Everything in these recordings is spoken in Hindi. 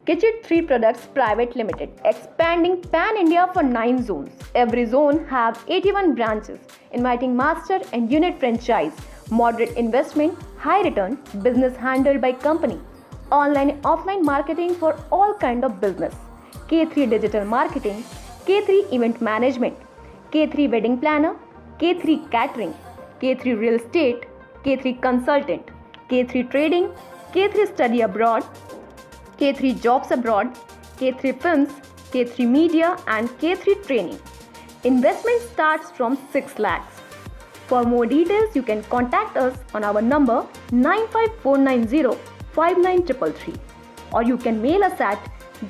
Kitchit 3 Products Private Limited, expanding pan-India for 9 zones. Every zone have 81 branches, inviting master and unit franchise, moderate investment, high return, business handled by company, online and offline marketing for all kind of business, K3 digital marketing, K3 event management, K3 wedding planner, K3 catering, K3 real estate, K3 consultant, K3 trading, K3 study abroad, K3 jobs abroad, K3 films, K3 media and K3 training. Investment starts from 6 lakhs. For more details, you can contact us on our number 95490-59333 or you can mail us at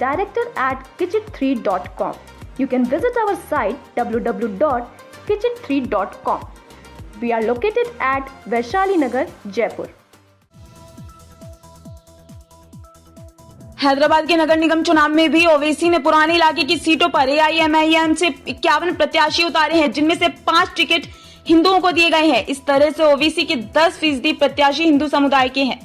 director@kitchit3.com. You can visit our site www.kitchit3.com. We are located at Vaishali Nagar, Jaipur. Hyderabad के नगर निगम चुनाव में भी ओवैसी ने पुराने इलाके की सीटों पर एआईएमआईएम से 51 प्रत्याशी उतारे हैं, जिनमें से 5 टिकट हिंदुओं को दिए गए हैं। इस तरह से ओवैसी के 10% प्रत्याशी हिंदू समुदाय के हैं।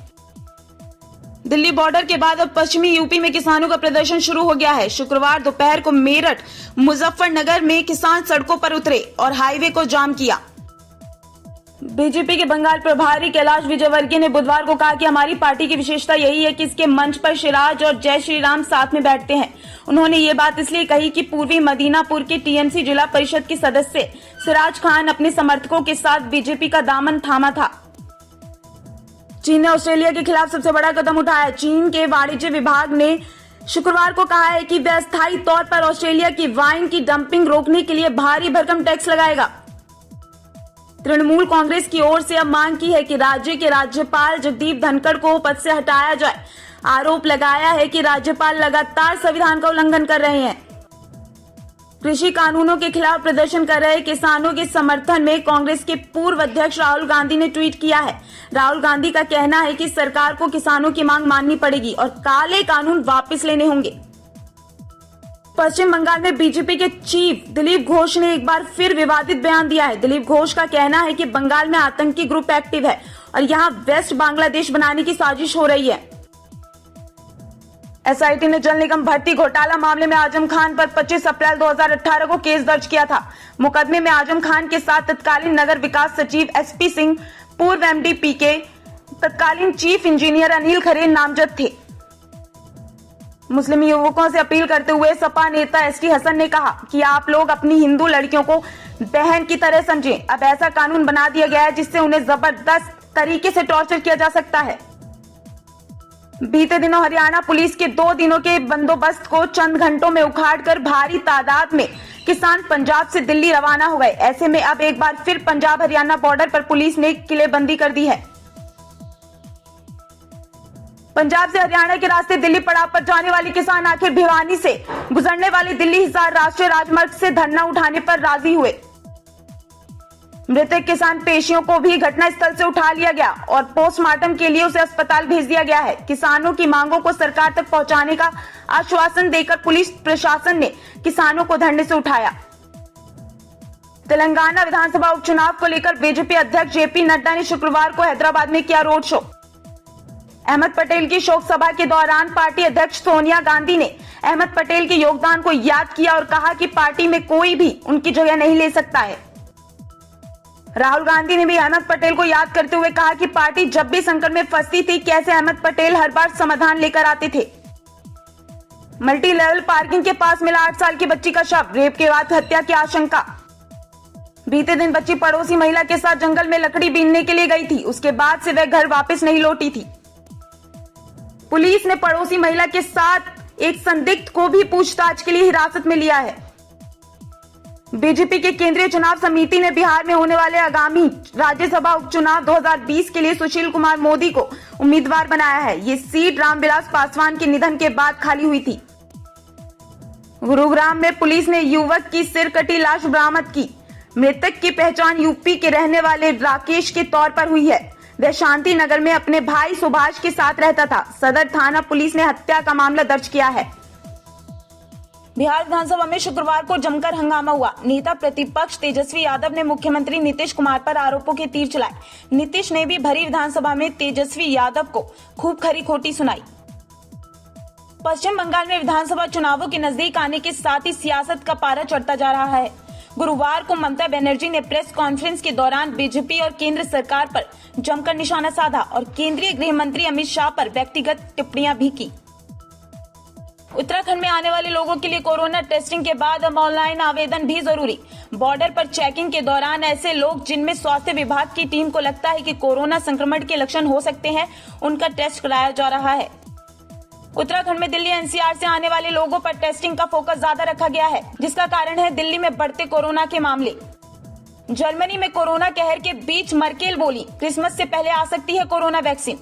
दिल्ली बॉर्डर के बाद अब पश्चिमी यूपी में किसानों का प्रदर्शन शुरू हो गया है। शुक्रवार दोपहर को मेरठ, मुजफ्फरनगर में किसान सड़कों पर उतरे और हाईवे को जाम किया। बीजेपी के बंगाल प्रभारी कैलाश विजयवर्गीय ने बुधवार को कहा कि हमारी पार्टी की विशेषता यही है कि इसके मंच पर शिराज और जय श्री राम साथ में बैठते हैं। उन्होंने ये बात इसलिए कही कि पूर्वी मदीनापुर के टीएमसी जिला परिषद के सदस्य सिराज खान अपने समर्थकों के साथ बीजेपी का दामन थामा था। चीन ने ऑस्ट्रेलिया के खिलाफ सबसे बड़ा कदम उठाया। चीन के वाणिज्य विभाग ने शुक्रवार को कहा है कि वह अस्थायी तौर पर ऑस्ट्रेलिया की वाइन की डंपिंग रोकने के लिए भारी भरकम टैक्स लगाएगा। तृणमूल कांग्रेस की ओर से अब मांग की है कि राज्य के राज्यपाल जगदीप धनखड़ को पद से हटाया जाए। आरोप लगाया है कि राज्यपाल लगातार संविधान का उल्लंघन कर रहे हैं। कृषि कानूनों के खिलाफ प्रदर्शन कर रहे किसानों के समर्थन में कांग्रेस के पूर्व अध्यक्ष राहुल गांधी ने ट्वीट किया है। राहुल गांधी का कहना है कि सरकार को किसानों की मांग माननी पड़ेगी और काले कानून वापस लेने होंगे। पश्चिम बंगाल में बीजेपी के चीफ दिलीप घोष ने एक बार फिर विवादित बयान दिया है। दिलीप घोष का कहना है कि बंगाल में आतंकी ग्रुप एक्टिव है और यहां वेस्ट बांग्लादेश बनाने की साजिश हो रही है। एसआईटी ने जल निगम भर्ती घोटाला मामले में आजम खान पर 25 अप्रैल 2018 को केस दर्ज किया था। मुकदमे में आजम खान के साथ तत्कालीन नगर विकास सचिव एसपी सिंह, पूर्व एमडी पीके, तत्कालीन चीफ इंजीनियर अनिल खरे नामजद थे। मुस्लिम युवकों से अपील करते हुए सपा नेता एसटी हसन ने कहा कि आप लोग अपनी हिंदू लड़कियों को बहन की तरह समझें। अब ऐसा कानून बना दिया गया है जिससे उन्हें जबरदस्त तरीके से टॉर्चर किया जा सकता है। बीते दिनों हरियाणा पुलिस के 2 दिनों के बंदोबस्त को चंद घंटों में उखाड़कर भारी तादाद में किसान पंजाब से दिल्ली रवाना हो गए। ऐसे में अब एक बार फिर पंजाब हरियाणा बॉर्डर पर पुलिस ने किलेबंदी कर दी है। पंजाब से हरियाणा के रास्ते दिल्ली पड़ाव पर जाने वाले किसान आखिर भिवानी से गुजरने वाले दिल्ली हिसार राष्ट्रीय राजमार्ग से धरना उठाने पर राजी हुए। मृतक किसान पेशियों को भी घटनास्थल से उठा लिया गया और पोस्टमार्टम के लिए उसे अस्पताल भेज दिया गया है। किसानों की मांगों को सरकार तक पहुंचाने का आश्वासन देकर पुलिस प्रशासन ने किसानों को धरने से उठाया। तेलंगाना विधानसभा उपचुनाव को लेकर बीजेपी अध्यक्ष जेपी नड्डा ने शुक्रवार को हैदराबाद में किया रोड शो। अहमद पटेल की शोक सभा के दौरान पार्टी अध्यक्ष सोनिया गांधी ने अहमद पटेल के योगदान को याद किया और कहा कि पार्टी में कोई भी उनकी जगह नहीं ले सकता है। राहुल गांधी ने भी अहमद पटेल को याद करते हुए कहा कि पार्टी जब भी संकट में फंसती थी, कैसे अहमद पटेल हर बार समाधान लेकर आते थे। मल्टी लेवल पार्किंग के पास मिला 8 साल की बच्ची का शव, रेप के बाद हत्या की आशंका। बीते दिन बच्ची पड़ोसी महिला के साथ जंगल में लकड़ी बीनने के लिए गई थी। उसके बाद से वह घर वापस नहीं लौटी थी। पुलिस ने पड़ोसी महिला के साथ एक संदिग्ध को भी पूछताछ के लिए हिरासत में लिया है। बीजेपी के केंद्रीय चुनाव समिति ने बिहार में होने वाले आगामी राज्यसभा उपचुनाव 2020 के लिए सुशील कुमार मोदी को उम्मीदवार बनाया है। ये सीट रामविलास पासवान के निधन के बाद खाली हुई थी। गुरुग्राम में पुलिस ने युवक की सिर कटी लाश बरामद की। मृतक की पहचान यूपी के रहने वाले राकेश के तौर पर हुई है। वह शांति नगर में अपने भाई सुभाष के साथ रहता था। सदर थाना पुलिस ने हत्या का मामला दर्ज किया है। बिहार विधानसभा में शुक्रवार को जमकर हंगामा हुआ। नेता प्रतिपक्ष तेजस्वी यादव ने मुख्यमंत्री नीतीश कुमार पर आरोपों के तीर चलाए। नीतीश ने भी भरी विधानसभा में तेजस्वी यादव को खूब खरी खोटी सुनाई। पश्चिम बंगाल में विधानसभा चुनावों के नजदीक आने के साथ ही सियासत का पारा चढ़ता जा रहा है। गुरुवार को ममता बनर्जी ने प्रेस कॉन्फ्रेंस के दौरान बीजेपी और केंद्र सरकार पर जमकर निशाना साधा और केंद्रीय गृह मंत्री अमित शाह पर व्यक्तिगत टिप्पणियां भी की। उत्तराखंड में आने वाले लोगों के लिए कोरोना टेस्टिंग के बाद अब ऑनलाइन आवेदन भी जरूरी। बॉर्डर पर चेकिंग के दौरान ऐसे लोग जिनमें स्वास्थ्य विभाग की टीम को लगता है कि कोरोना संक्रमण के लक्षण हो सकते हैं, उनका टेस्ट कराया जा रहा है। उत्तराखंड में दिल्ली एनसीआर से आने वाले लोगों पर टेस्टिंग का फोकस ज्यादा रखा गया है, जिसका कारण है दिल्ली में बढ़ते कोरोना के मामले। जर्मनी में कोरोना कहर के बीच मर्केल बोली, क्रिसमस से पहले आ सकती है कोरोना वैक्सीन।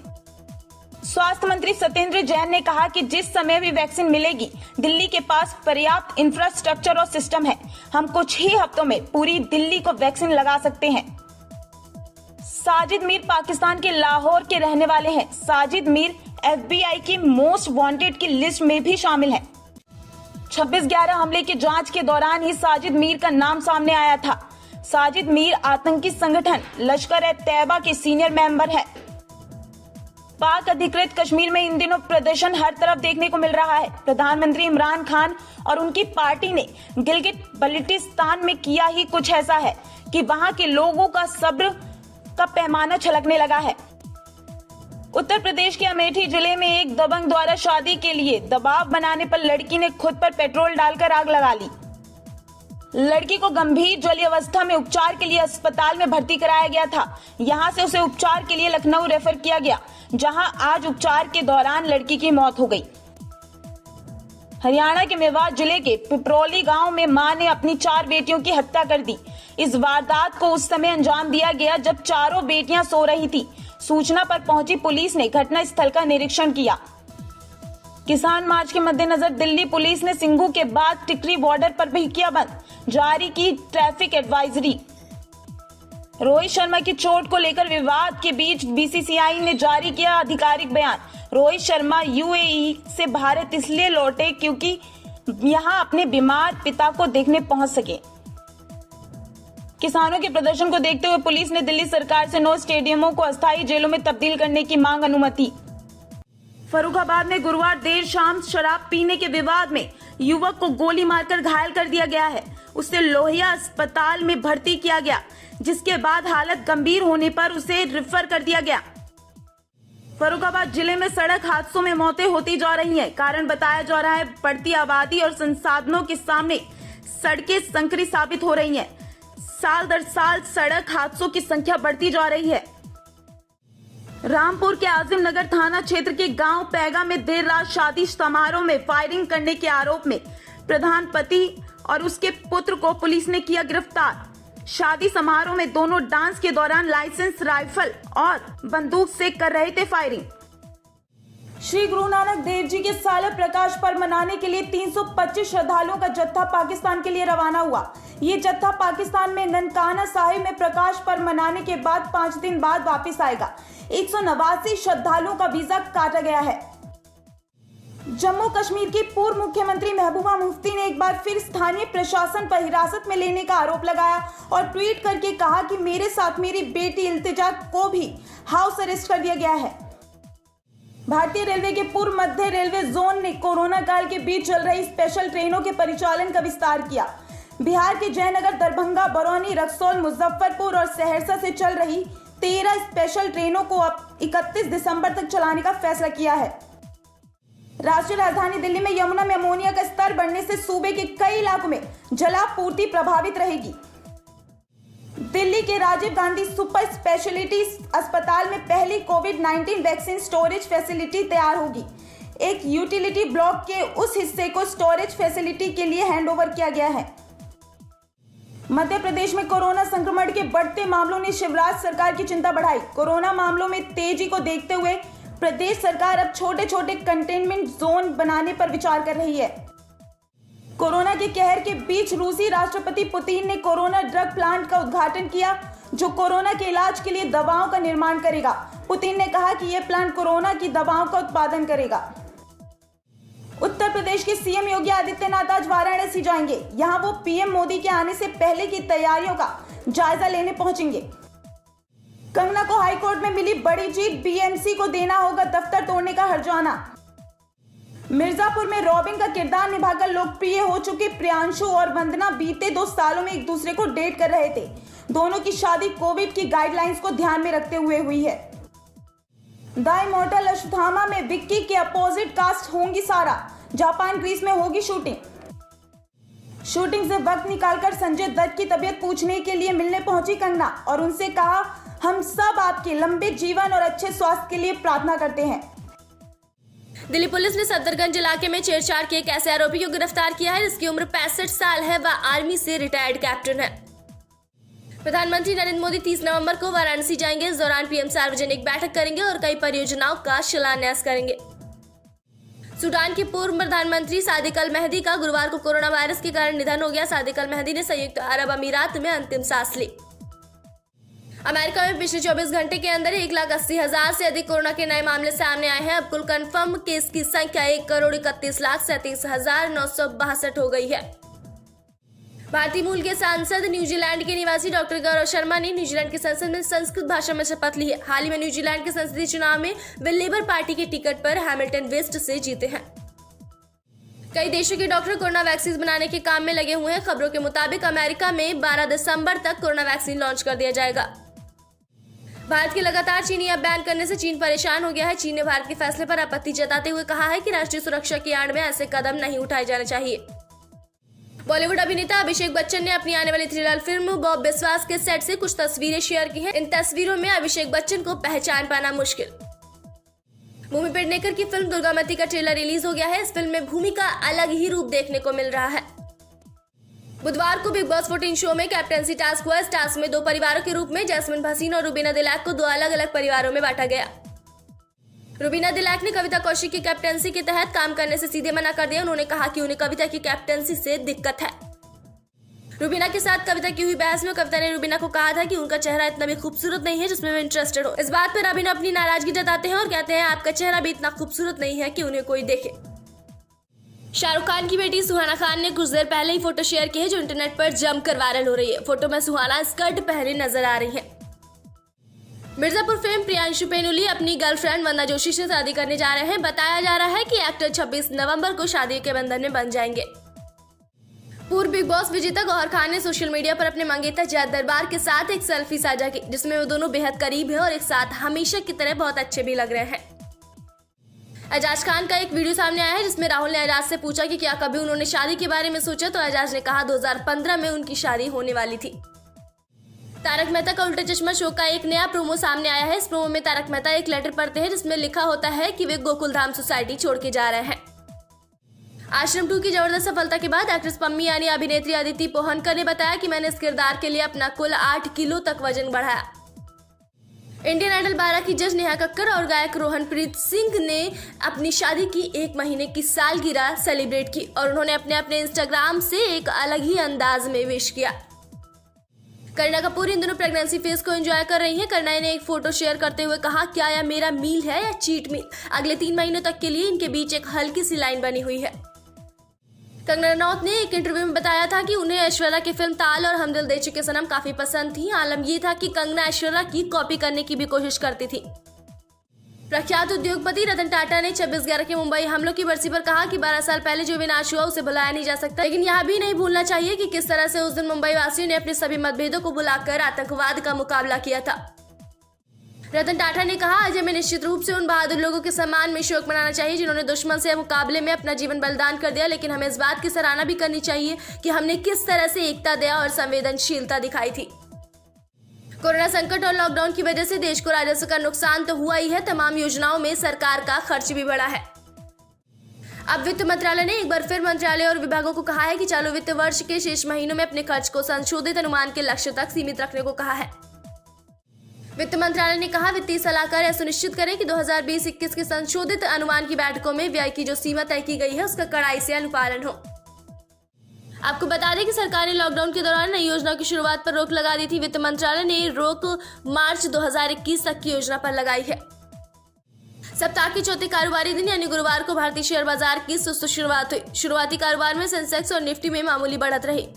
स्वास्थ्य मंत्री सत्येंद्र जैन ने कहा कि जिस समय भी वैक्सीन मिलेगी, दिल्ली के पास पर्याप्त इंफ्रास्ट्रक्चर और सिस्टम है। हम कुछ ही हफ्तों में पूरी दिल्ली को वैक्सीन लगा सकते हैं। साजिद मीर पाकिस्तान के लाहौर के रहने वाले हैं। साजिद मीर FBI की मोस्ट वांटेड की लिस्ट में भी शामिल है। 26/11 हमले की जांच के दौरान ही साजिद मीर का नाम सामने आया था। साजिद मीर आतंकी संगठन लश्कर-ए-तैयबा के सीनियर मेंबर है। पाक अधिकृत कश्मीर में इन दिनों प्रदर्शन हर तरफ देखने को मिल रहा है। प्रधानमंत्री इमरान खान और उनकी पार्टी ने गिलगित बल्टिस्तान में किया ही कुछ ऐसा है कि वहां के लोगों का सब्र का पैमाना छलकने लगा है। उत्तर प्रदेश के अमेठी जिले में एक दबंग द्वारा शादी के लिए दबाव बनाने पर लड़की ने खुद पर पेट्रोल डालकर आग लगा ली। लड़की को गंभीर जलीय अवस्था में उपचार के लिए अस्पताल में भर्ती कराया गया था। यहां से उसे उपचार के लिए लखनऊ रेफर किया गया, जहां आज उपचार के दौरान लड़की की मौत हो गई। हरियाणा के मेवात जिले के पिपरौली गांव में मां ने अपनी 4 बेटियों की हत्या कर दी। इस वारदात को उस समय अंजाम दिया गया जब चारों बेटियां सो रही थी। सूचना पर पहुंची पुलिस ने घटना स्थल का निरीक्षण किया। किसान मार्च के मद्देनजर दिल्ली पुलिस ने सिंघू के बाद टिकरी बॉर्डर पर भी किया बंद, जारी की ट्रैफिक एडवाइजरी। रोहित शर्मा की चोट को लेकर विवाद के बीच बीसीसीआई ने जारी किया आधिकारिक बयान। रोहित शर्मा यूएई से भारत इसलिए लौटे क्योंकि यहां अपने बीमार पिता को देखने पहुंच सके। किसानों के प्रदर्शन को देखते हुए पुलिस ने दिल्ली सरकार से 9 स्टेडियमों को अस्थायी जेलों में तब्दील करने की मांग अनुमति। फर्रुखाबाद में गुरुवार देर शाम शराब पीने के विवाद में युवक को गोली मारकर घायल कर दिया गया है। उसे लोहिया अस्पताल में भर्ती किया गया, जिसके बाद हालत गंभीर होने पर उसे रेफर कर दिया गया। फर्रुखाबाद जिले में सड़क हादसों में मौतें होती जा रही हैं। कारण बताया जा रहा है बढ़ती आबादी और संसाधनों के सामने सड़कें संकरी साबित हो रही हैं। साल दर साल सड़क हादसों की संख्या बढ़ती जा रही है। रामपुर के आजिम नगर थाना क्षेत्र के गांव पैगा में देर रात शादी समारोह में फायरिंग करने के आरोप में प्रधान पति और उसके पुत्र को पुलिस ने किया गिरफ्तार। शादी समारोह में दोनों डांस के दौरान लाइसेंस राइफल और बंदूक से कर रहे थे फायरिंग। श्री गुरु नानक देव जी के साल प्रकाश पर्व मनाने के लिए 325 श्रद्धालुओं का जत्था पाकिस्तान के लिए रवाना हुआ। ये जत्था पाकिस्तान में ननकाना साहिब में प्रकाश पर्व मनाने के बाद 5 दिन बाद वापस आएगा। 189 श्रद्धालुओं का वीजा काटा गया है। जम्मू कश्मीर की पूर्व मुख्यमंत्री महबूबा मुफ्ती ने एक बार फिर स्थानीय प्रशासन पर हिरासत में लेने का आरोप लगाया और ट्वीट करके कहा कि मेरे साथ मेरी बेटी इल्तिजा को भी हाउस अरेस्ट कर दिया गया है। भारतीय रेलवे के पूर्व मध्य रेलवे जोन ने कोरोना काल के बीच चल रही स्पेशल ट्रेनों के परिचालन का विस्तार किया। बिहार के जयनगर, दरभंगा, बरौनी, रक्सौल, मुजफ्फरपुर और सहरसा से चल रही 13 स्पेशल ट्रेनों को अब 31 दिसंबर तक चलाने का फैसला किया है। राष्ट्रीय राजधानी दिल्ली में यमुना में अमोनिया का स्तर बढ़ने से सूबे के कई इलाकों में जलापूर्ति प्रभावित रहेगी। दिल्ली के राजीव गांधी सुपर स्पेशलिटी अस्पताल में पहली कोविड-19 वैक्सीन स्टोरेज फैसिलिटी तैयार होगी। एक यूटिलिटी ब्लॉक के उस हिस्से को स्टोरेज फैसिलिटी के लिए हैंडओवर किया गया है। मध्य प्रदेश में कोरोना संक्रमण के बढ़ते मामलों ने शिवराज सरकार की चिंता बढ़ाई। कोरोना मामलों में तेजी को देखते हुए प्रदेश सरकार अब छोटे छोटे कंटेनमेंट जोन बनाने पर विचार कर रही है। कोरोना के कहर के बीच रूसी राष्ट्रपति पुतिन ने कोरोना ड्रग प्लांट का उद्घाटन किया, जो कोरोना के इलाज के लिए दवाओं का निर्माण करेगा। पुतिन ने कहा कि यह प्लांट कोरोना की दवाओं का उत्पादन करेगा। उत्तर प्रदेश के सीएम योगी आदित्यनाथ आज वाराणसी जाएंगे। यहां वो पीएम मोदी के आने से पहले की तैयारियों का जायजा लेने पहुंचेंगे। कंगना को हाईकोर्ट में मिली बड़ी जीत, बीएमसी को देना होगा दफ्तर तोड़ने का हर्जाना। मिर्जापुर में रॉबिन का किरदार निभाकर लोकप्रिय हो चुके प्रियांशु और वंदना बीते 2 सालों में एक दूसरे को डेट कर रहे थे। दोनों की शादी कोविड की गाइडलाइंस को ध्यान में रखते हुए हुई है। द इमॉर्टल अश्वत्थामा में विक्की के अपोजिट कास्ट होंगी सारा। जापान ग्रीस में होगी शूटिंग से वक्त निकालकर संजय दत्त की तबीयत पूछने के लिए मिलने पहुंची कंगना और उनसे कहा, हम सब आपके लंबे जीवन और अच्छे स्वास्थ्य के लिए प्रार्थना करते हैं। दिल्ली पुलिस ने सफदरगंज इलाके में छेड़छाड़ के एक ऐसे आरोपी को गिरफ्तार किया है जिसकी उम्र 65 साल है। वह आर्मी से रिटायर्ड कैप्टन है। प्रधानमंत्री नरेंद्र मोदी 30 नवंबर को वाराणसी जाएंगे। इस दौरान पीएम सार्वजनिक बैठक करेंगे और कई परियोजनाओं का शिलान्यास करेंगे। सूडान के पूर्व प्रधानमंत्री सादिक अल मेहदी का गुरुवार को कोरोना वायरस के कारण निधन हो गया। सादिक अल मेहदी ने संयुक्त अरब अमीरात में अंतिम सांस ली। अमेरिका में पिछले 24 घंटे के अंदर 1,80,000 से अधिक कोरोना के नए मामले सामने आए हैं। अब कुल कंफर्म केस की संख्या 1,31,37,962 हो गई है। भारतीय मूल के सांसद न्यूजीलैंड के निवासी डॉक्टर गौरव शर्मा ने न्यूजीलैंड की संसद में संस्कृत भाषा में शपथ ली है। हाल ही में न्यूजीलैंड के संसदीय चुनाव में वे लेबर पार्टी के टिकट पर हैमिल्टन वेस्ट से जीते हैं। कई देशों के डॉक्टर कोरोना वैक्सीन बनाने के काम में लगे हुए हैं। खबरों के मुताबिक अमेरिका में 12 दिसंबर तक कोरोना वैक्सीन लॉन्च कर दिया जाएगा। भारत के लगातार चीनी ऐप बैन करने से चीन परेशान हो गया है। चीन ने भारत के फैसले पर आपत्ति जताते हुए कहा है कि राष्ट्रीय सुरक्षा की आड़ में ऐसे कदम नहीं उठाए जाने चाहिए। बॉलीवुड अभिनेता अभिषेक बच्चन ने अपनी आने वाली थ्रिलर फिल्म बॉब बिस्वास के सेट से कुछ तस्वीरें शेयर की हैं। इन तस्वीरों में अभिषेक बच्चन को पहचान पाना मुश्किल। भूमि पेडनेकर की फिल्म दुर्गावती का ट्रेलर रिलीज हो गया है। इस फिल्म में भूमि का अलग ही रूप देखने को मिल रहा है। बुधवार को बिग बॉस 14 शो में कैप्टेंसी टास्क हुआ। इस टास्क में 2 परिवारों के रूप में जैस्मिन भसीन और रुबीना दिलैक को 2 अलग अलग परिवारों में बांटा गया। रुबीना दिलैक ने कविता कौशिक की कैप्टेंसी के तहत काम करने से सीधे मना कर दिया। उन्होंने कहा कि उन्हें कविता की कैप्टेंसी से दिक्कत है। रुबीना के साथ कविता की हुई बहस में कविता ने रुबीना को कहा था कि उनका चेहरा इतना भी खूबसूरत नहीं है जिसमें वे इंटरेस्टेड हो। इस बात पर रुबीना अपनी नाराजगी जताते हैं और कहते हैं, आपका चेहरा भी इतना खूबसूरत नहीं है कि उन्हें कोई देखे। शाहरुख खान की बेटी सुहाना खान ने कुछ देर पहले ही फोटो शेयर की है जो इंटरनेट पर जमकर वायरल हो रही है। फोटो में सुहाना स्कर्ट पहने नजर आ रही है। मिर्जापुर फेम प्रियांशु पेनुली अपनी गर्लफ्रेंड वंदना जोशी से शादी करने जा रहे हैं। बताया जा रहा है कि एक्टर 26 नवंबर को शादी के बंधन में बंध जाएंगे। पूर्व बिग बॉस विजेता गौहर खान ने सोशल मीडिया पर अपने मंगेतर जैद दरबार के साथ एक सेल्फी साझा की जिसमें वो दोनों बेहद करीब है और एक साथ हमेशा की तरह बहुत अच्छे भी लग रहे हैं। एजाज खान का एक वीडियो सामने आया है जिसमें राहुल ने एजाज से पूछा कि क्या कभी उन्होंने शादी के बारे में सोचा, तो एजाज ने कहा 2015 में उनकी शादी होने वाली थी। तारक मेहता का उल्टा चश्मा शो का एक नया प्रोमो सामने आया है। इस प्रोमो में तारक मेहता एक लेटर पढ़ते हैं जिसमें लिखा होता है कि वे गोकुल धाम सोसाइटी छोड़ के जा रहे हैं। आश्रम 2 की जबरदस्त सफलता के बाद एक्ट्रेस पम्मी यानी अभिनेत्री अदिति पोहनकर ने बताया कि मैंने इस किरदार के लिए अपना कुल 8 किलो तक वजन बढ़ाया। इंडियन आइडल 12 की जज नेहा कक्कर और गायक रोहनप्रीत सिंह ने अपनी शादी की 1 महीने की सालगिरह सेलिब्रेट की और उन्होंने अपने इंस्टाग्राम से एक अलग ही अंदाज में विश किया। करीना कपूर इन दिनों प्रेगनेंसी फेज को एंजॉय कर रही हैं। करीना ने एक फोटो शेयर करते हुए कहा, क्या यह मेरा मील है या चीट मील। अगले 3 महीनों तक के लिए इनके बीच एक हल्की सी लाइन बनी हुई है। कंगना रनौत ने एक इंटरव्यू में बताया था कि उन्हें ऐश्वर्या की फिल्म ताल और हम दिल दे चुके सनम काफी पसंद थी। आलम ये था कि कंगना ऐश्वर्या की कॉपी करने की भी कोशिश करती थी। प्रख्यात उद्योगपति रतन टाटा ने 26/11 के मुंबई हमलों की बरसी पर कहा कि 12 साल पहले जो विनाश हुआ उसे भुलाया नहीं जा सकता, लेकिन यह भी नहीं भूलना चाहिए कि किस तरह से उस दिन मुंबई वासियों ने अपने सभी मतभेदों को बुलाकर आतंकवाद का मुकाबला किया था। रतन टाटा ने कहा, आज हमें निश्चित रूप से उन बहादुर लोगों के सम्मान में शोक मनाना चाहिए जिन्होंने दुश्मन से मुकाबले में अपना जीवन बलिदान कर दिया, लेकिन हमें इस बात की सराहना भी करनी चाहिए कि हमने किस तरह से एकता, दया और संवेदनशीलता दिखाई थी। कोरोना संकट और लॉकडाउन की वजह से देश को राजस्व का नुकसान तो हुआ ही है, तमाम योजनाओं में सरकार का खर्च भी बढ़ा है। अब वित्त मंत्रालय ने एक बार फिर मंत्रालय और विभागों को कहा है कि चालू वित्त वर्ष के शेष महीनों में अपने खर्च को संशोधित अनुमान के लक्ष्य तक सीमित रखने को कहा है। वित्त मंत्रालय ने कहा, वित्तीय सलाहकार यह सुनिश्चित करें कि 2020-21 के संशोधित अनुमान की बैठकों में व्यय की जो सीमा तय की गई है उसका कड़ाई से अनुपालन हो। आपको बता दें कि सरकार ने लॉकडाउन के दौरान नई योजना की शुरुआत पर रोक लगा दी थी। वित्त मंत्रालय ने रोक मार्च 2021 तक की योजना पर लगाई है। सप्ताह के चौथे कारोबारी दिन यानी गुरुवार को भारतीय शेयर बाजार की सुस्त शुरुआत हुई। शुरुआती कारोबार में सेंसेक्स और निफ्टी में मामूली बढ़त रही।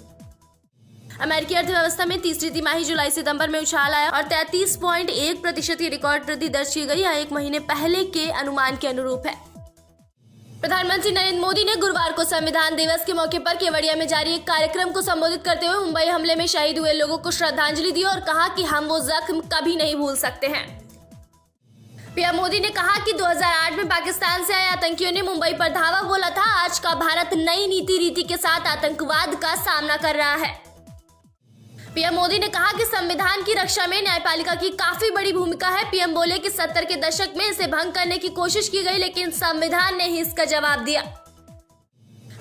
अमेरिकी अर्थव्यवस्था में तीसरी तिमाही जुलाई सितंबर में उछाल आया और 33.1% की रिकॉर्ड वृद्धि दर्ज की गई। यह 1 महीने पहले के अनुमान के अनुरूप है। प्रधानमंत्री नरेंद्र मोदी ने गुरुवार को संविधान दिवस के मौके पर केवड़िया में जारी एक कार्यक्रम को संबोधित करते हुए मुंबई हमले में शहीद हुए लोगों को श्रद्धांजलि दी और कहा कि हम वो जख्म कभी नहीं भूल सकते हैं। पीएम मोदी ने कहा कि 2008 में पाकिस्तान से आए आतंकियों ने मुंबई पर धावा बोला था। आज का भारत नई नीति रीति के साथ आतंकवाद का सामना कर रहा है। पीएम मोदी ने कहा कि संविधान की रक्षा में न्यायपालिका की काफी बड़ी भूमिका है। पीएम बोले कि 70 के दशक में इसे भंग करने की कोशिश की गई, लेकिन संविधान ने ही इसका जवाब दिया।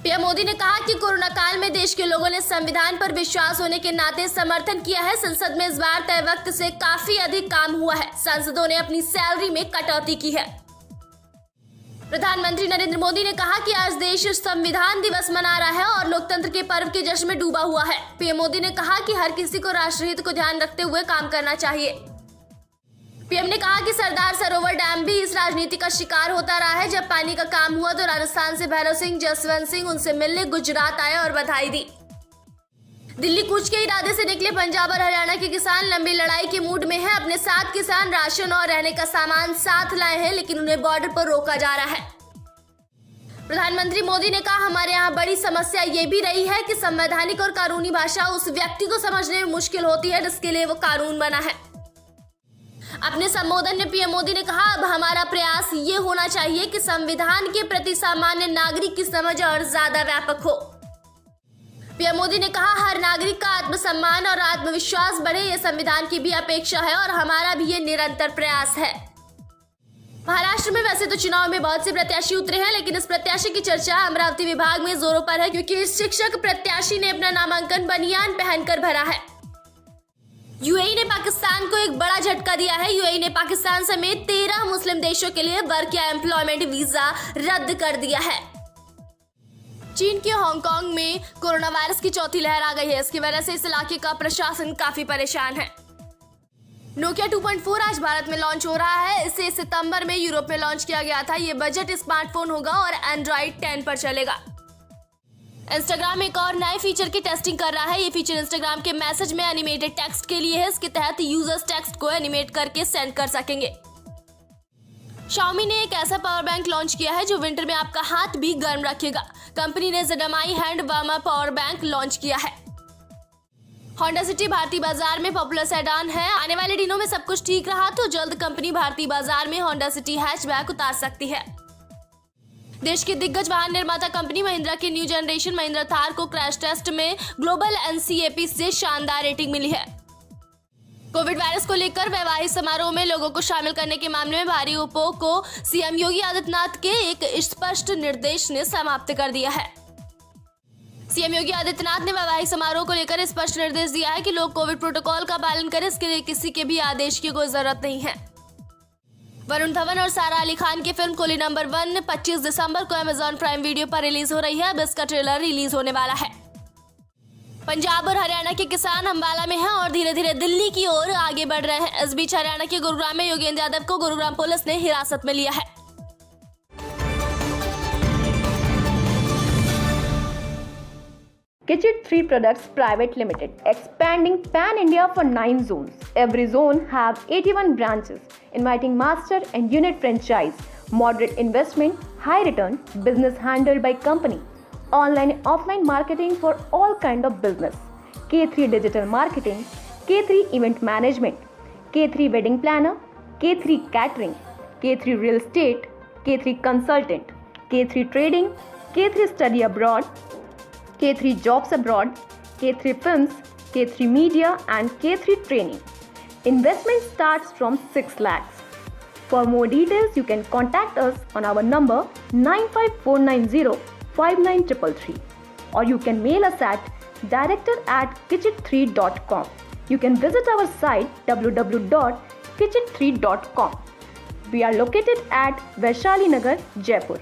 पीएम मोदी ने कहा कि कोरोना काल में देश के लोगों ने संविधान पर विश्वास होने के नाते समर्थन किया है। संसद में इस बार तय वक्त से काफी अधिक काम हुआ है। सांसदों ने अपनी सैलरी में कटौती की है। प्रधानमंत्री नरेंद्र मोदी ने कहा कि आज देश संविधान दिवस मना रहा है और लोकतंत्र के पर्व के जश्न में डूबा हुआ है। पीएम मोदी ने कहा कि हर किसी को राष्ट्रहित को ध्यान रखते हुए काम करना चाहिए। पीएम ने कहा कि सरदार सरोवर डैम भी इस राजनीति का शिकार होता रहा है। जब पानी का काम हुआ तो राजस्थान से भैरव सिंह, जसवंत सिंह उनसे मिलने गुजरात आए और बधाई दी। दिल्ली कूच के इरादे से निकले पंजाब और हरियाणा के किसान लंबी लड़ाई के मूड में हैं। अपने साथ किसान राशन और रहने का सामान साथ लाए हैं, लेकिन उन्हें बॉर्डर पर रोका जा रहा है। प्रधानमंत्री मोदी ने कहा, हमारे यहाँ बड़ी समस्या ये भी रही है कि संवैधानिक और कानूनी भाषा उस व्यक्ति को समझने में मुश्किल होती है जिसके लिए वो कानून बना है। अपने संबोधन में पीएम मोदी ने कहा, अब हमारा प्रयास ये होना चाहिए कि संविधान के प्रति सामान्य नागरिक की समझ और ज्यादा व्यापक हो। पीएम मोदी ने कहा, हर नागरिक का आत्मसम्मान और आत्मविश्वास बढ़े, ये संविधान की भी अपेक्षा है और हमारा भी ये निरंतर प्रयास है। महाराष्ट्र में वैसे तो चुनाव में बहुत से प्रत्याशी उतरे हैं, लेकिन इस प्रत्याशी की चर्चा अमरावती विभाग में जोरों पर है, क्योंकि इस शिक्षक प्रत्याशी ने अपना नामांकन बनियान पहनकर भरा है। यूएई ने पाकिस्तान को एक बड़ा झटका दिया है। यूएई ने पाकिस्तान समेत 13 मुस्लिम देशों के लिए वर्क या एम्प्लॉयमेंट वीजा रद्द कर दिया है। चीन के हांगकांग में कोरोना वायरस की चौथी लहर आ गई है। इसकी वजह से इस इलाके का प्रशासन काफी परेशान है। नोकिया 2.4 आज भारत में लॉन्च हो रहा है। इसे सितंबर में यूरोप में लॉन्च किया गया था। ये बजट स्मार्टफोन होगा और एंड्रॉइड 10 पर चलेगा। इंस्टाग्राम एक और नए फीचर की टेस्टिंग कर रहा है। ये फीचर इंस्टाग्राम के मैसेज में एनिमेटेड टेक्स्ट के लिए है। इसके तहत यूजर्स टेक्स्ट को एनिमेट करके सेंड कर सकेंगे। Xiaomi ने एक ऐसा पावर बैंक लॉन्च किया है जो विंटर में आपका हाथ भी गर्म रखेगा। कंपनी ने ZMI hand warmer power bank launch किया है। होंडा सिटी भारतीय बाजार में पॉपुलर सेडान है। आने वाले दिनों में सब कुछ ठीक रहा तो जल्द कंपनी भारतीय बाजार में होंडा सिटी हैचबैक उतार सकती है। देश की दिग्गज वाहन निर्माता कंपनी महिंद्रा के न्यू जनरेशन महिंद्रा थार को क्रैश टेस्ट में ग्लोबल NCAP से शानदार रेटिंग मिली है। कोविड वायरस को लेकर वैवाहिक समारोह में लोगों को शामिल करने के मामले में भारी उपयोग को सीएम योगी आदित्यनाथ के एक स्पष्ट निर्देश ने समाप्त कर दिया है। सीएम योगी आदित्यनाथ ने वैवाहिक समारोह को लेकर स्पष्ट निर्देश दिया है कि लोग कोविड प्रोटोकॉल का पालन करें। इसके लिए किसी के भी आदेश की कोई जरूरत नहीं है। वरुण धवन और सारा अली खान की फिल्म कुली नंबर 1 25 दिसंबर को अमेजॉन प्राइम वीडियो पर रिलीज हो रही है। अब इसका ट्रेलर रिलीज होने वाला है। पंजाब और हरियाणा के किसान अंबाला में हैं और धीरे धीरे दिल्ली की ओर आगे बढ़ रहे हैं। इस बीच हरियाणा के गुरुग्राम में योगेंद्र यादव को गुरुग्राम पुलिस ने हिरासत में लिया है। Kitchit 3 Products Private Limited, expanding pan-India for 9 zones. Every zone have 81 branches, inviting master and unit franchise, moderate investment, high return, business handled by company, online and offline marketing for all kind of business, K3 digital marketing, K3 event management, K3 wedding planner, K3 catering, K3 real estate, K3 consultant, K3 trading, K3 study abroad, K3 jobs abroad, K3 films, K3 media and K3 training. Investment starts from 6 lakhs. For more details, you can contact us on our number 95490-59333 or you can mail us at director@kitchit3.com. You can visit our site www.kitchit3.com. We are located at Vaishali Nagar, Jaipur.